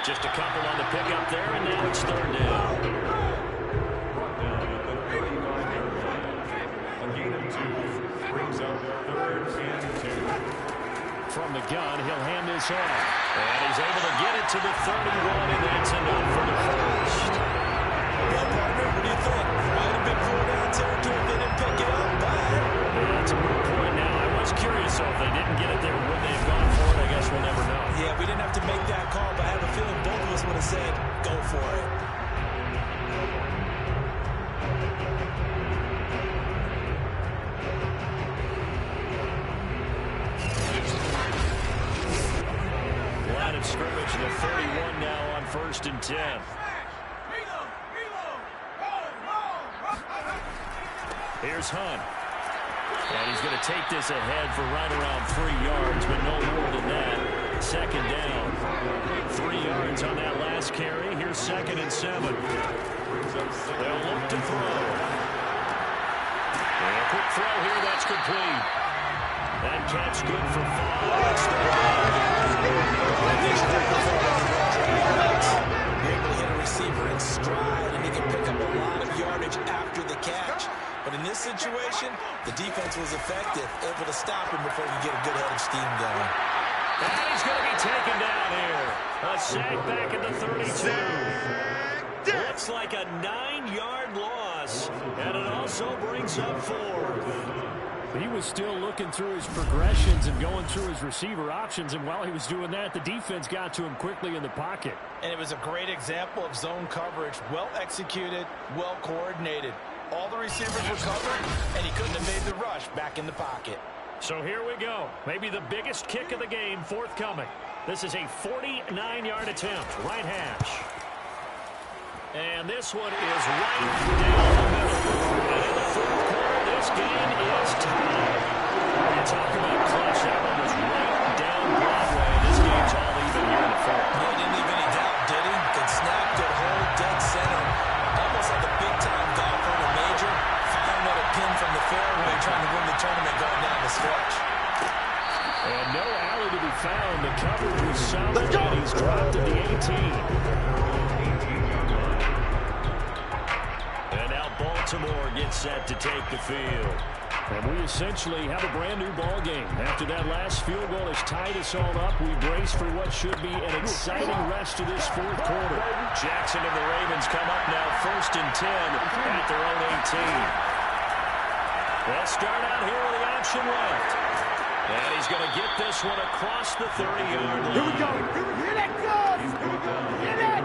Just a couple on the pickup there, and now it's 3rd down. From the gun, he'll hand this off. And he's able to get it to the 31, and that's enough for the first.
Well, partner, what do you think? Might have been 4-down territory if they didn't pick it up, but...
Yeah, that's a good point. Now, I was curious, so if they didn't get it there, would they have gone for it? I guess we'll never know.
Yeah, we didn't have to make that call, but I have a feeling both of us would have said, go for it.
Scrimmage to 31 now on 1st and 10. Here's Hunt. And he's going to take this ahead for right around 3 yards, but no more than that. 2nd down. 3 yards on that last carry. Here's 2nd and 7. They'll look to throw. And a quick throw here. That's complete. That catch good for 5.
Able to hit a receiver in stride, and he can pick up a lot of yardage after the catch. But in this situation, the defense was effective, able to stop him before he get a good head of steam going.
And he's going to be taken down here. A sack back at the 32. Looks like a 9-yard loss, and it also brings up 4th. He was still looking through his progressions and going through his receiver options, and while he was doing that, the defense got to him quickly in the pocket.
And it was a great example of zone coverage. Well executed, well coordinated. All the receivers were covered, and he couldn't have made the rush back in the pocket.
So here we go. Maybe the biggest kick of the game forthcoming. This is a 49-yard attempt, right hash. And this one is right down the middle. And in the 4th quarter, this game is tied. You talk about clutch. That one was right down Broadway. And this game's all even here in the 4th.
Yeah, he didn't leave any doubt, did he? Good snap, good hold, dead center. Almost like a big-time golfer in a major. Firing at a pin from the fairway, trying to win the tournament going down the stretch.
And no alley to be found. The coverage was solid, and he's dropped at the 18. And now Baltimore gets set to take the field. And we essentially have a brand-new ball game. After that last field goal has tied us all up, we brace for what should be an exciting rest of this 4th quarter. Jackson and the Ravens come up now 1st and 10 at their own 18. They'll start out here with the option left. And he's going to get this one across the 30-yard line.
Here we go. Here that comes. Get it.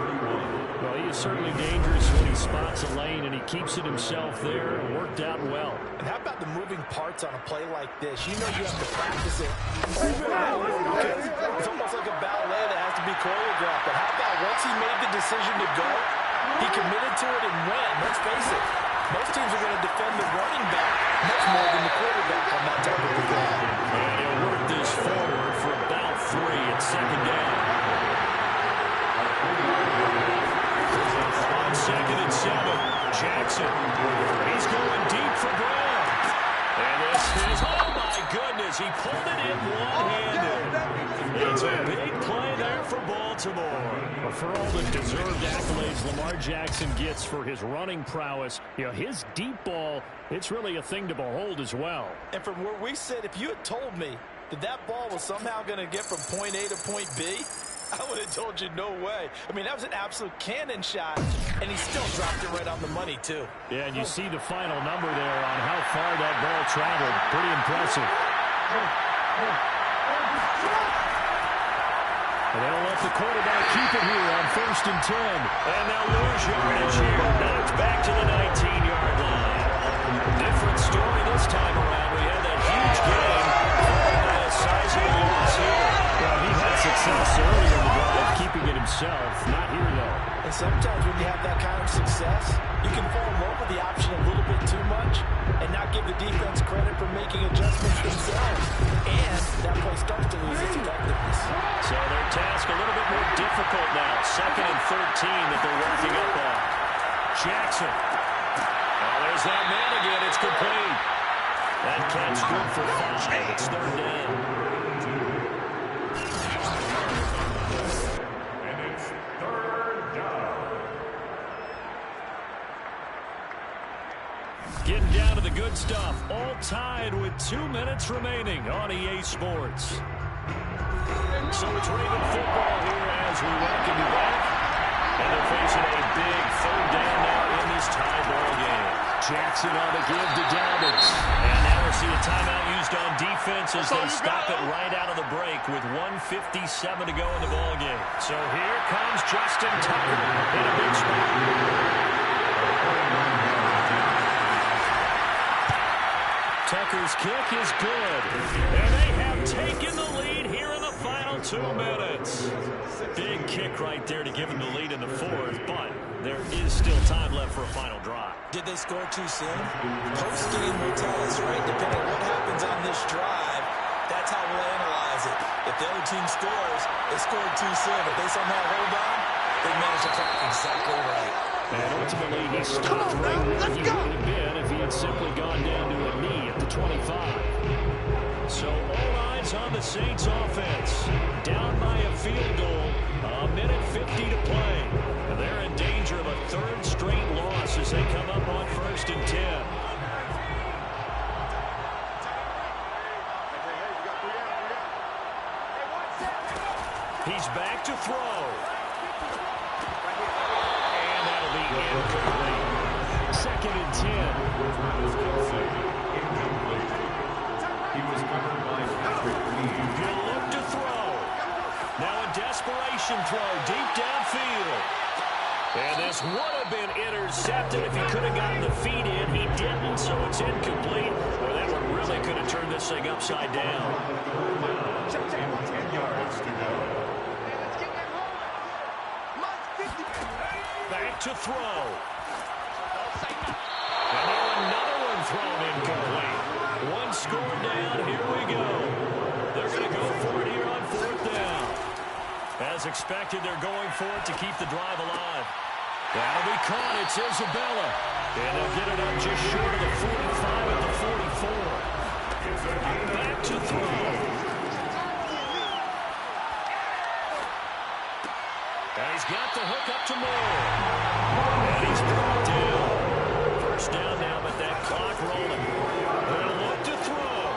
Well, he is certainly dangerous when he spots a lane, and he keeps it himself there. It worked out well.
And how about the moving parts on a play like this? You know you have to practice it over and over because it's almost like a ballet that has to be choreographed. But how about once he made the decision to go, he committed to it and went. Let's face it, most teams are going to defend the running back much more than the quarterback on that type of play.
And he'll work this forward for about 3 at 2nd down. Jackson. He's going deep for Brown. And this is, oh my goodness, he pulled it in one-handed. It's a big play there for Baltimore. Well, for all the deserved accolades Lamar Jackson gets for his running prowess, his deep ball, it's really a thing to behold as well.
And from where we sit, if you had told me that ball was somehow going to get from point A to point B, I would have told you no way. I mean, that was an absolute cannon shot, and he still dropped it right on the money, too.
Yeah, and you see the final number there on how far that ball traveled. Pretty impressive. And they'll let the quarterback keep it here on 1st and 10. And they'll lose yardage here. Knocked back to the 19-yard line. Different story this time around. We had that huge game. A sizable loss here. Well, he had success earlier in the drive, keeping it himself. Not here, though.
And sometimes when you have that kind of success, you can fall in love with the option a little bit too much and not give the defense credit for making adjustments themselves. And that play starts to lose its effectiveness.
So their task a little bit more difficult now. 2nd and 13 that they're working up on. Jackson. Oh, there's that man again. It's complete. That catch good for 5. It's 3rd down. Getting down to the good stuff. All tied with 2 minutes remaining on EA Sports. So it's Raven football here as we welcome you back. And they're facing a big 3rd down now in this tie ball game. Jackson on the give to Dobbins. And now we'll see a timeout used on defense as they stop it right out of the break with 1:57 to go in the ball game. So here comes Justin Tucker in a big spot. Tucker's kick is good. And they have taken the lead here in the final 2 minutes. Big kick right there to give them the lead in the 4th, but there is still time left for a final drive.
Did they score too soon? Post-game will tell us, right? Depending on what happens on this drive, that's how we'll analyze it. If the other team scores, they scored too soon. If they somehow hold on, they manage the clock exactly right.
And ultimately, he stopped right where he would have been if he had simply gone down to a knee at the 25. So all eyes on the Saints offense. Down by a field goal, 1:50 to play. And they're in danger of a 3rd straight loss as they come up on 1st and 10. He's back to throw. And that'll be incomplete. 2nd and 10. He'll look to throw. Now a desperation throw deep downfield. And this would have been intercepted if he could have gotten the feet in. He didn't, so it's incomplete. Well, that one really could have turned this thing upside down.
10 yards to go.
Back to throw. And now another one thrown incomplete. One score down. Here we go. They're going to go for it here on 4th down. As expected, they're going for it to keep the drive alive. That'll be caught. It's Isabella. And they'll get it up just short of the 45 at the 44. Back to throw. And he's got the hook up to Moore. And he's brought down. 1st down now, but that clock rolling. They'll look to throw.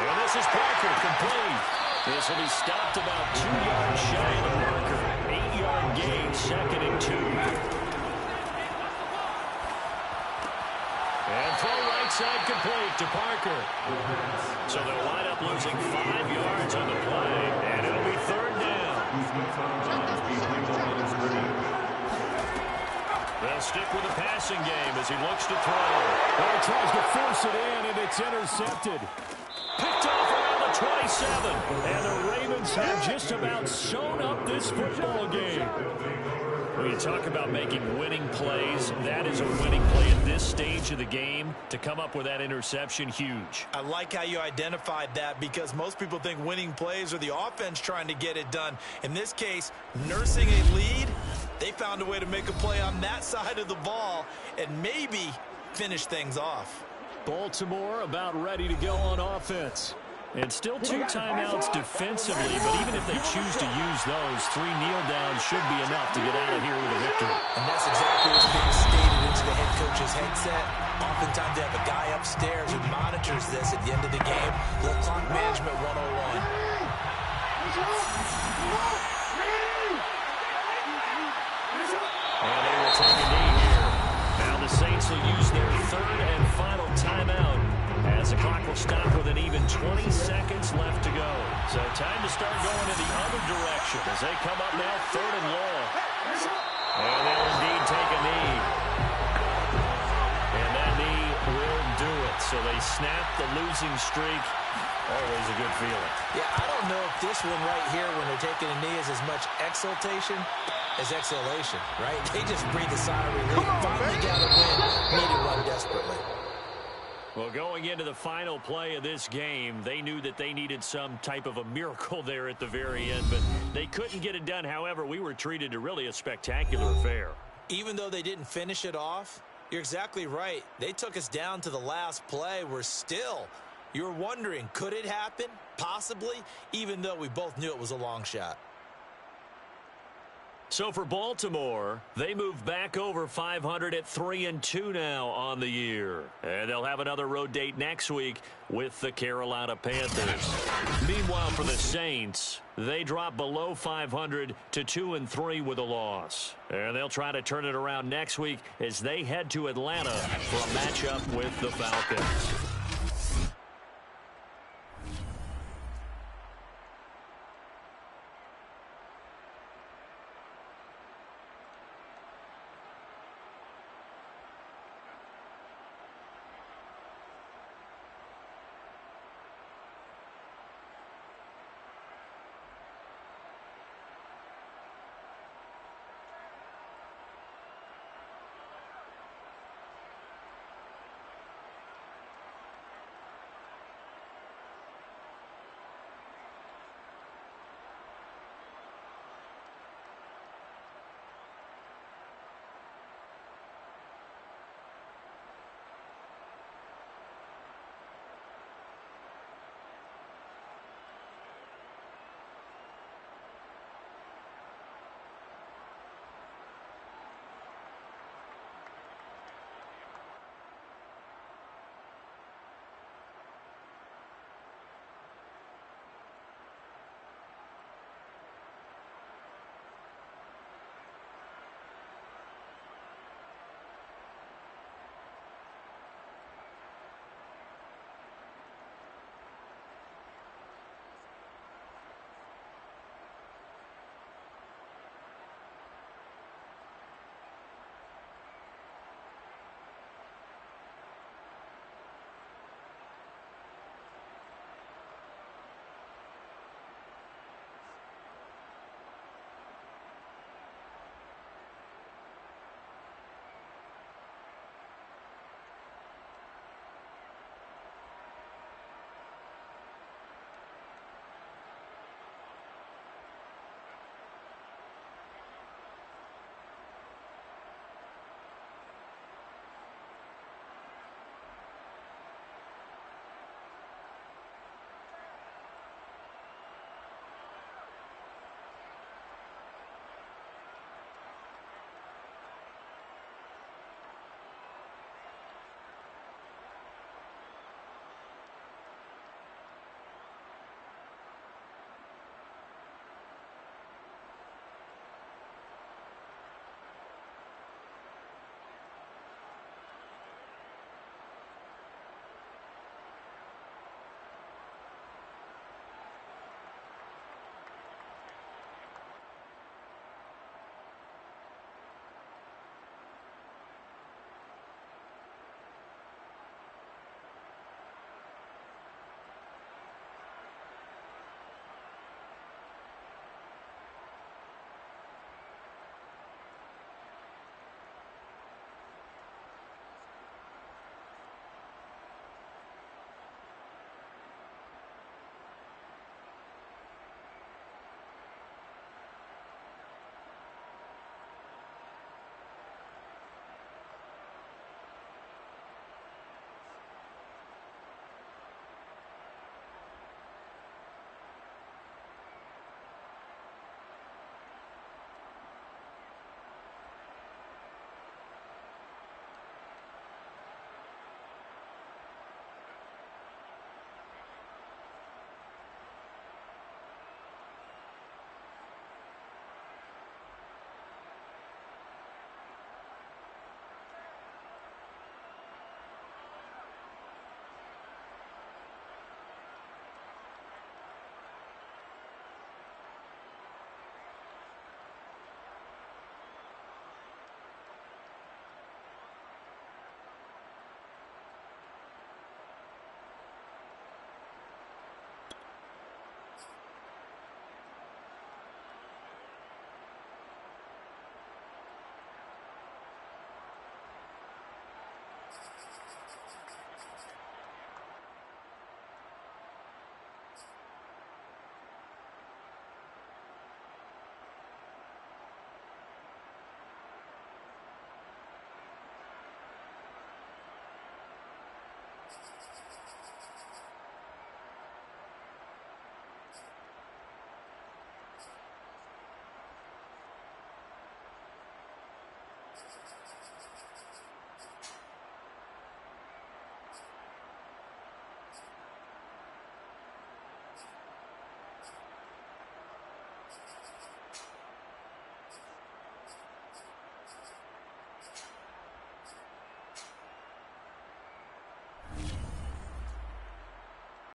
And this is Parker, complete. This will be stopped about 2 yards shy of the marker. 8-yard gain, 2nd and 2. And throw right side complete to Parker. So they'll wind up losing 5 yards on the play. And it'll be 3rd down. They'll stick with the passing game as he looks to throw.
Well, he tries to force it in, and it's intercepted.
Picked off around the 27. And the Ravens have just about sewn up this football game. When you talk about making winning plays, that is a winning play at this stage of the game. To come up with that interception, huge.
I like how you identified that because most people think winning plays are the offense trying to get it done. In this case, nursing a lead, They found a way to make a play on that side of the ball and maybe finish things off.
Baltimore about ready to go on offense. And still 2 timeouts defensively, but even if they choose to use those, 3 kneel downs should be enough to get out of here with a victory.
And that's exactly what's being stated into the head coach's headset. Oftentimes they have a guy upstairs who monitors this at the end of the game. Little clock management 101.
And they will take a knee here. Now the Saints will use their 3rd and final timeout as the clock will stop with an even 20 seconds left to go. So time to start going in the other direction as they come up now 3rd and long. And they'll indeed take a knee. And that knee will do it. So they snap the losing streak. Always a good feeling.
Yeah, I don't know if this one right here when they're taking a knee is as much exultation as exhalation, right? They just breathe a sigh of relief. Finally got a win. Need to run desperately.
Well, going into the final play of this game, they knew that they needed some type of a miracle there at the very end, but they couldn't get it done. However, we were treated to really a spectacular affair.
Even though they didn't finish it off, you're exactly right. They took us down to the last play. You're wondering, could it happen? Possibly, even though we both knew it was a long shot.
So for Baltimore, they move back over 500 at 3-2 now on the year. And they'll have another road date next week with the Carolina Panthers. Meanwhile, for the Saints, they drop below 500 to 2-3 with a loss. And they'll try to turn it around next week as they head to Atlanta for a matchup with the Falcons.